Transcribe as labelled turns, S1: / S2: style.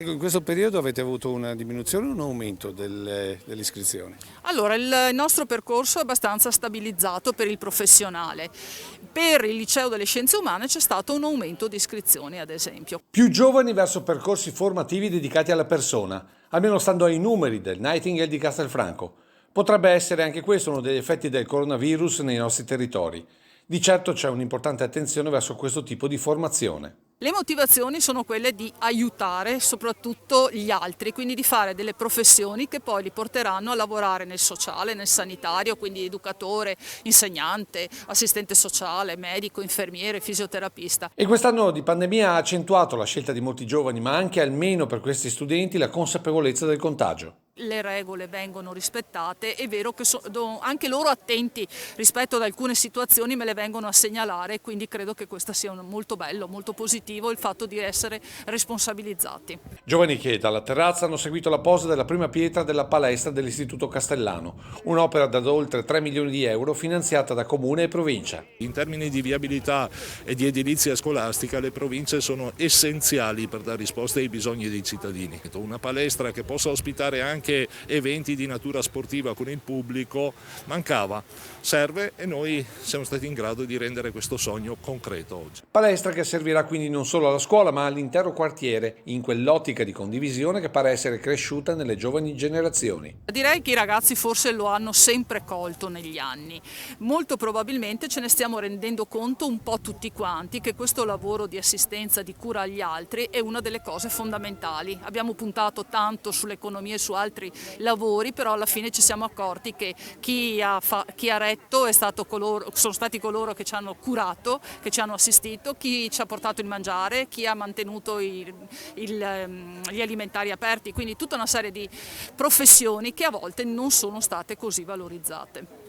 S1: In questo periodo avete avuto una diminuzione o un aumento delle iscrizioni?
S2: Allora, il nostro percorso è abbastanza stabilizzato per il professionale. Per il liceo delle scienze umane c'è stato un aumento di iscrizioni, ad esempio.
S3: Più giovani verso percorsi formativi dedicati alla persona, almeno stando ai numeri del Nightingale di Castelfranco. Potrebbe essere anche questo uno degli effetti del coronavirus nei nostri territori. Di certo c'è un'importante attenzione verso questo tipo di formazione.
S2: Le motivazioni sono quelle di aiutare soprattutto gli altri, quindi di fare delle professioni che poi li porteranno a lavorare nel sociale, nel sanitario, quindi educatore, insegnante, assistente sociale, medico, infermiere, fisioterapista.
S3: E quest'anno di pandemia ha accentuato la scelta di molti giovani, ma anche almeno per questi studenti la consapevolezza del contagio.
S2: Le regole vengono rispettate, è vero che anche loro attenti rispetto ad alcune situazioni me le vengono a segnalare, quindi credo che questo sia molto bello, molto positivo il fatto di essere responsabilizzati.
S3: Giovani che dalla terrazza hanno seguito la posa della prima pietra della palestra dell'Istituto Castellano, un'opera da oltre 3 milioni di euro finanziata da comune e provincia.
S4: In termini di viabilità e di edilizia scolastica le province sono essenziali per dare risposte ai bisogni dei cittadini. Una palestra che possa ospitare anche eventi di natura sportiva con il pubblico mancava, serve e noi siamo stati in grado di rendere questo sogno concreto oggi.
S3: Palestra che servirà quindi non solo alla scuola ma all'intero quartiere, in quell'ottica di condivisione che pare essere cresciuta nelle giovani generazioni.
S2: Direi che i ragazzi forse lo hanno sempre colto negli anni, molto probabilmente ce ne stiamo rendendo conto un po' tutti quanti che questo lavoro di assistenza, di cura agli altri è una delle cose fondamentali. Abbiamo puntato tanto sull'economia e su altri lavori, però alla fine ci siamo accorti che chi ha retto sono stati coloro che ci hanno curato, che ci hanno assistito, chi ci ha portato il mangiare, chi ha mantenuto gli alimentari aperti, quindi tutta una serie di professioni che a volte non sono state così valorizzate.